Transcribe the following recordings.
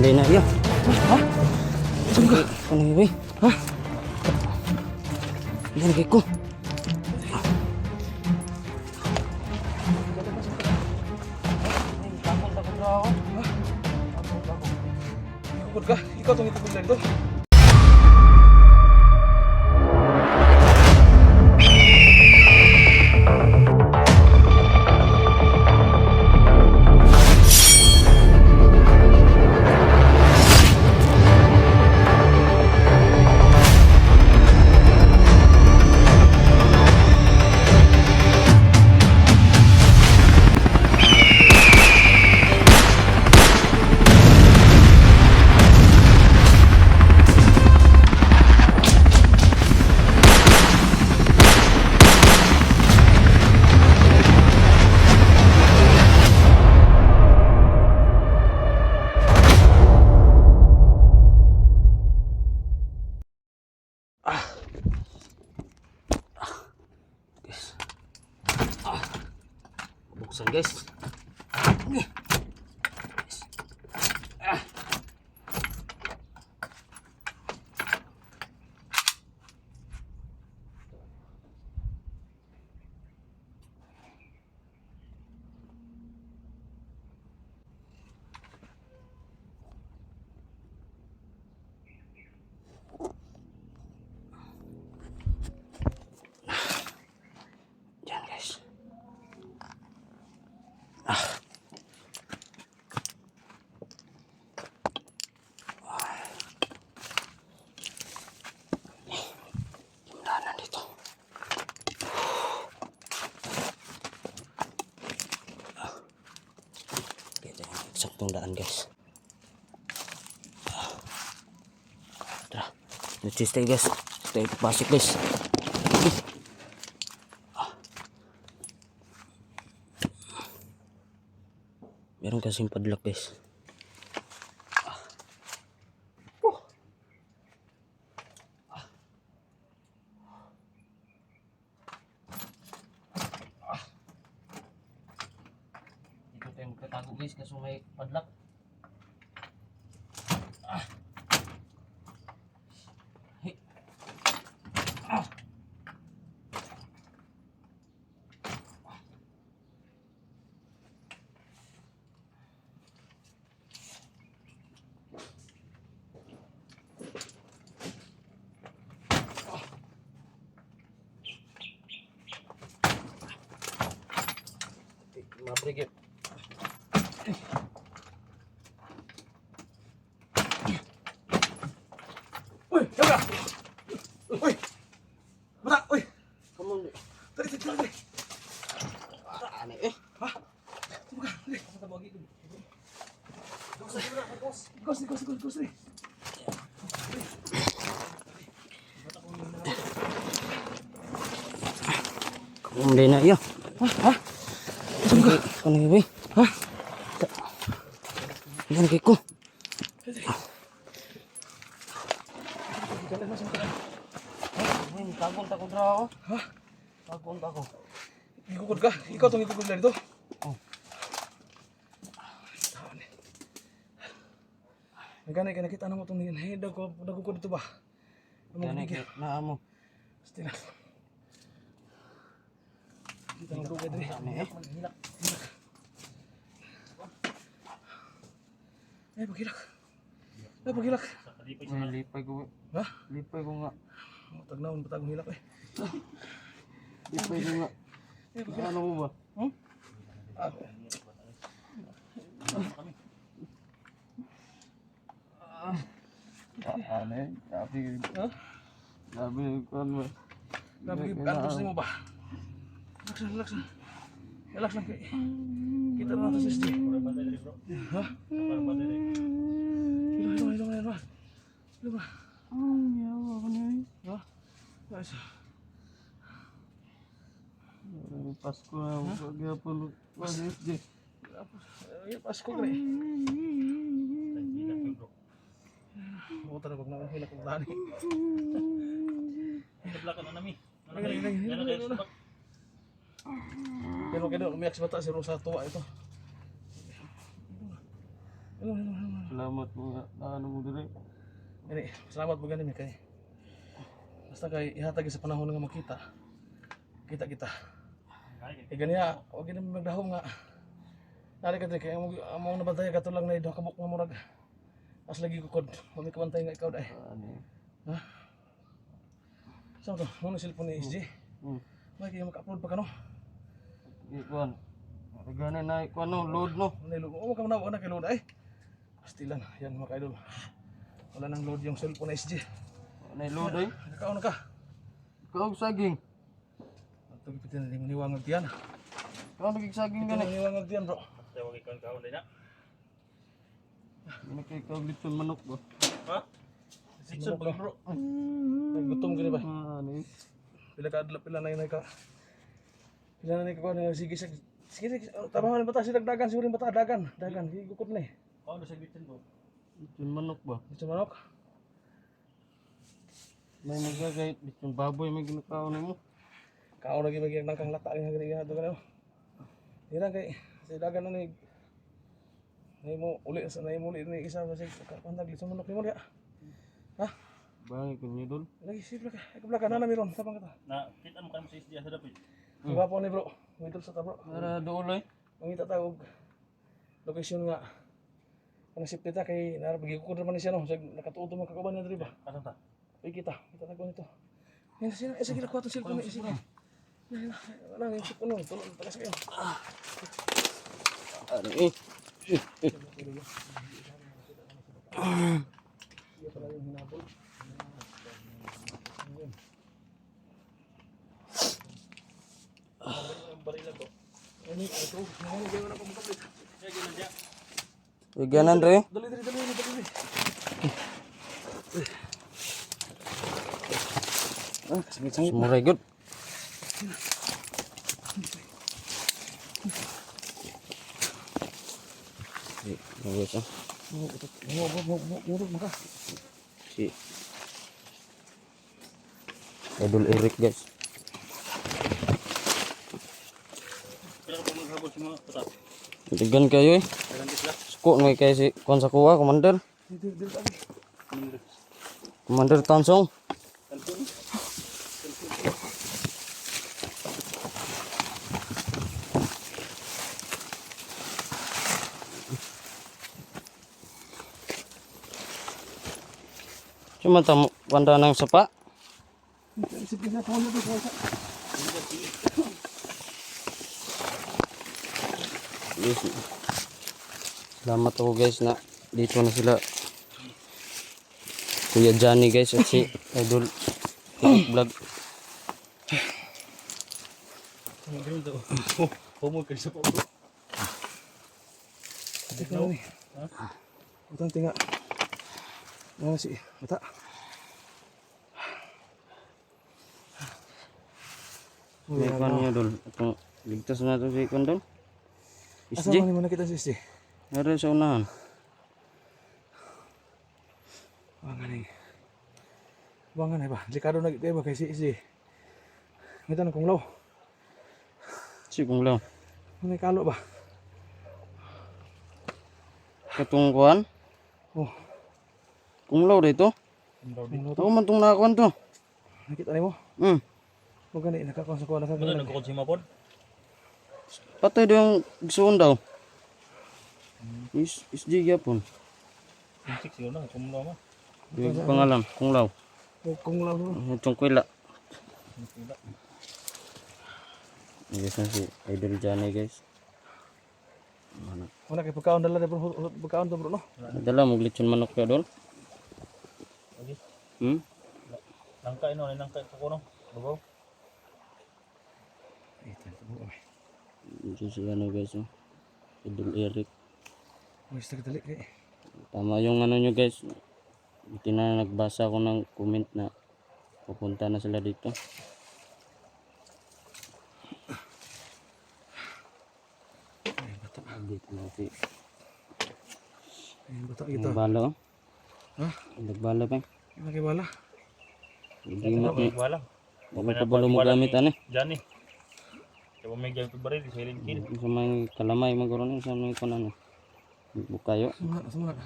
Hindi na iya. Ha? Saan ka? Ano yun, boy? Ha? Hindi na ko. Takot na ako. Ha? Takot. Ikukod ka? Ikaw itong itukod na ito. Buksan, guys. Yan, guys. Daanan dito. Ito yung eksaktong daan, guys. Tara. Let's stay, guys. Stay pasok, guys. Meron kasing padlock, guys. Dito tayo magkatago, guys, kasi may padlock. Hey. Mabrigit. Uy! Yaga! Uy! Bata! Uy! Come on. Tari! Tari! Ano eh? Ha? Tumaga! Tari! Tabagi ko. Gos! Hindi na iya. Ha? Saan ka? Ano yun, boy? Ha? Hindi na ko. Takot na ako. Ha? Takot ako. Ikukod ka? Ikaw itong itukod na ito. Oh. Nagana ka nakita na mo itong nagukod ito ba? Yan eh, naamo. Stila. Kita mo dugay diri. Ano eh? Hilak. Pagilak. Pagilak. Lipay ko. Ha? Lipay ko nga. Tagnaon pa tagong hilak eh. Lipay ko nga. Ano mo ba? Ano eh? Sabi Ha? ko ano. Antos mo ba? Relax lang. Relax lang kay. Kita na natin sa SD. Ha? Hilak. Hilak. Ha? Guys. Pasko na maghapon. SD. Pasko ka eh. Buta na pag hilak ng tani. Naglakan na nami. Pero umiyak si bata si Rosa tuwa ito. Hello. salamat mga ano mo dire. Ini, salamat po ganin kay. Basta kay ihatag sa panahon nga makita. Kita. Ganiya, wag gid magdahom nga. Nari ka kay amo nabantay ka lang na duha ka buk nga murag. As lagi ko kod, kami kabantay nga ikaw dai. Ano? Ha? Saan to? Ano cellphone ni SJ? May kaya maka-upload pa ka no? Ikuan. Gani na ikuan no load no. Nilog. O ka na kay load ay. Pastilan, yan mga idol. Wala nang load yung cellphone ni SJ. Ano load ay? Nakaon na ka. Ikaw saging. Ito gipitin na niwangag diyan. Ikaw nagigsaging Gani gani. niwangag diyan bro. Tawag ikaw kaon din na. Gani kay ikaw dito manok ba? Ha? Sikson ba bro? Naggutom gani ba? Ano? Pila ka adlaw pila na ka. Pila na ka na sige sige tabahan bata si dagdagan siguro bata dagan gigukot na eh. Kaon sa gitin ko. Dito manok ba? Ito manok. May nagagayit dito baboy may ginakaon mo. Kao lagi bagi nang kang lata nga gani nga dagan. Dira kay si dagan na ni mo uli sa mo uli ni isa sa pantag sa manok ni mo ya. Ha? Bangi ko ni dol. Lagi sipla ka. Ikaw ka na meron tapang ka ta. Na kita mo kan mo sa isdiya sa dapit. Iba po ni bro. Wait sa ta bro. Para dool ay. Mangita ta og location nga. Ang sip kita kay narabagi ko naman siya no. Nakatuto man kakaban na diri ba. Asa ta? Ay kita ta ko nito. Yan sila isa kila kwato sila ni isa. Wala ni sip no. Tulong tagas kayo. Ano eh? Ini ito, ngayon gawin na ko makapit. Iganan re. Dali. Sangit. Sumuray good. Bagus ah. Murut maka. Si Idol Eric guys. Kailan ko maghabol sa mga patap. Tigan kayo eh. Kailan di sila? Suko may kay si kon sa kuha, Commander. Dili lagi. Commander Tansong. Cuma tamu panda nang sapa. Sip na ko dito sa. Yes. Selamat ako guys na dito na sila. Kuya Johnny guys at si Idol Eric Vlog. Gawin daw. Homo kay sa po. Ito ni. Utang tinga. Ano si mata. May paano nyo Dol? Itong ligtas na ito si Kondol. Asa SJ. man nakita si SJ? Meron sa unahan. Bangan ay ba? Likado na gito ba kay si SJ? Ngita na kong law. Si Kung Lao. Ano kalo ba? Katungkuan. Oh, Kung Lao dito. ano to? Ako man itong nakakuan to. Nakita ni mo? O gani nakakon sa kuha Wala nakagano. nagkukod si Mapod. Patay daw yung gisuon daw. SJ yapon. Sik siguro na kumulo mo. Yung pangalan, Kung Lao. Kung law bro. Itong kwila. Guys na si Idol Johnny guys. Wala kay pagkaon dala bro, pagkaon to bro no. Dala mo glitchon manok ka Dol. Okay. Hmm? Nangkay ko kuno. Babaw. Ito si ano guys oh. Idol Eric. Wis dali kay. Tama yung ano nyo guys. Buti na nagbasa ako ng comment na pupunta na sila dito. Dito na si Ayun bata kita. Nagbala oh. Ha? Nagbala pa. Lagi bala. Hindi mo Wala. Hindi ka balo mo gamit ano. Johnny. Kaya may gamit baril sa silent kill. Sa mga kalamay magkaroon sa mga kunan. Bukayo. Sumala.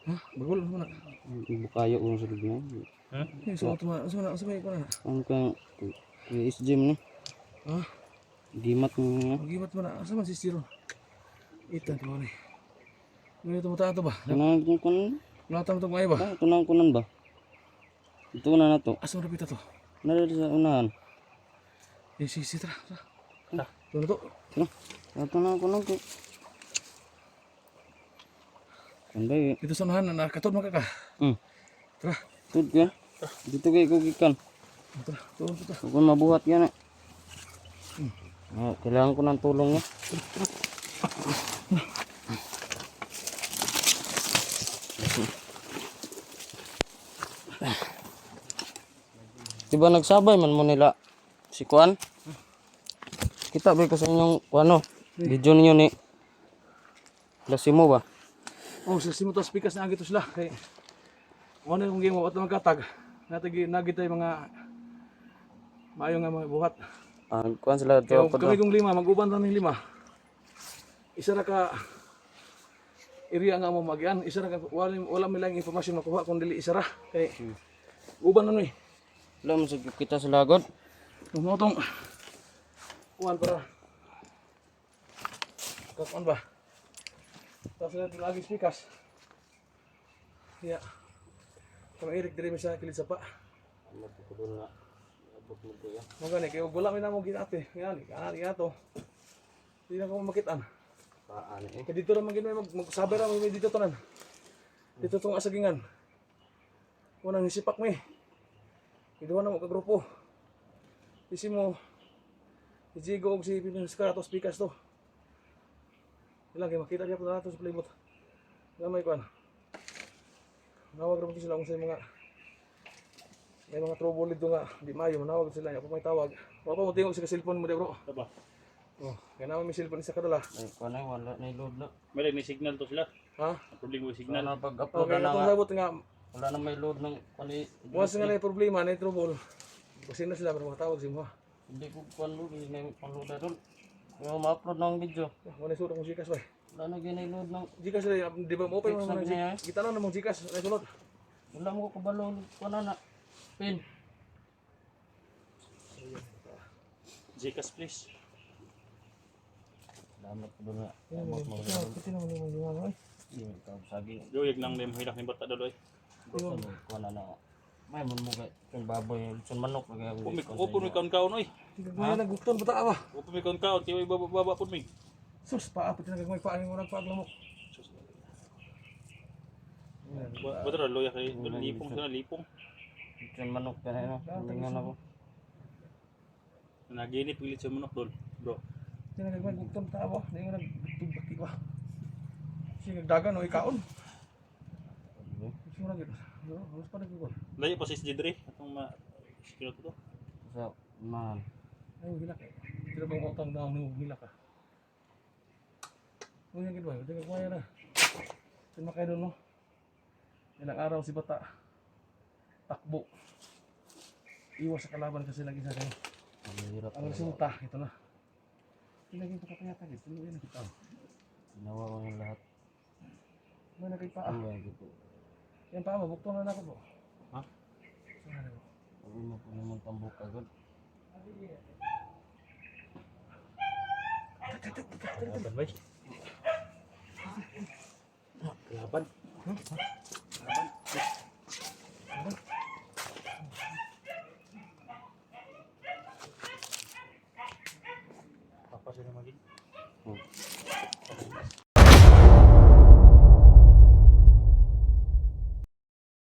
Ha? Bagol mo na. Bukayo ko sa lubi. So ko na. Ang kang is gym ni. Ha? Gimat mo. Magimat mo na. Asa man si Siro? Itan ko ni. Ngayon tumata to ba? Tunang kunan. Nata mo to may ba? Tunang kunan ba? Ito na to. Asa mo napita to? Nara sa unahan. Si tra. Tuno to. Tunang kunan ko. Kanday. Dito sa unahan na katod man ka ka. Tara. Tud ka. Dito kay ko gikan. Tara. Tuon to. Kung mabuhat yan eh. Kailangan ko ng tulong niya. Diba nagsabay man mo nila si Kuan? Kita ba ko sa inyong ano, video ninyo ni Lasimo ba? Oh, sa simo to speakers na agito sila kay ano yung game at magkatag. Nagitay mga maayo nga mga buhat. Ang Kuan sila Kaya to kami kung 5, mag-uban ng 5. Isa na ka area nga mo magian, isa na ka wala may lang impormasyon makuha kung dili isa ra kay uban ano eh. Wala mo kita sa lagod. Tumotong kuan para kakuan ba? Tapos na lagi speakers. Ya. Kung Eric dire sa kilid sa pa. Mo gani kay wala mi na mo ginate. Ngani, ani ato. Di na ko makitaan. Paan eh. Kay dito ra man gid magsabi ra mo dito tanan. Dito tong asagingan. Unang hisipak mi. Iduha na mo ka grupo. Isi mo Ijigo og si Pinuskar ato speakers to. Ilang kay makita diya po na nato sa playbot. Gamay ko an. Nawag ra mo sila kung sa mga may mga trouble dito nga di mayo manawag sila nya kung may tawag. Wa pa mo tingog sa cellphone mo di bro. Aba. Oh, kaya naman may cellphone isa kadala. Ay Kuan ay wala na load na. May ni signal to sila. Ha? Problema yung signal. Wala pag-upload Okay, na atong nga. sabot nga Wala na may load ng kani. once nga na problema na trouble. Kasi na sila pero matawag si mo. Hindi ko kuan load, hindi na upload na doon. Yung ma-upload ng video. Wala suot akong Gcash ba. Wala na ginay-load ng Gcash di ba mo open mo Sabi niya, na gitanon na mo Gcash na sulod. wala mo ko kabalo kuan na. Pin. Gcash please. Damat ko doon na. Pati naman yung mga ano. Hindi ka saging. Yoyag nang dem hilak ni bata daloy. Kuan na. May mun mo kay yung baboy, sun manok kaya Opo mi kaon oy. Tigagmay na gutton bata ba. Opo mi kaon tiyo baba pud mi. Sus pa apit na gagmay pa ang mo nagpaaglamok. Batra loya kay lipong sana lipong. sun manok kaya no. Tingnan ako. Naginit pilit sa manok dol. Bro. Tinagagmay gutton bata ba. Di nga nagtubaki ba. Sige dagan o ikaon. Sige na gid. Harus pa nagugol. Layo pa si Jedre atong skill to. So, man. Ay hilak eh. Tira bang utang daw ni hilak ka. Unya gid ba? Tinagagmay na. Sin makay doon no. Ilang araw si bata takbo. Iwas sa kalaban kasi lagi sa kanya. Ang hirap. Ang resulta ito na. Ilagay ko papayata gid. Tuloy na kita. Ginawa ko yung lahat. May nakita. Ang gitu. Yan pa mabukto na nako po. Ha? Sana mo. Sabi mo po naman tambok agad. Laban bay. Laban. Papa sila maging.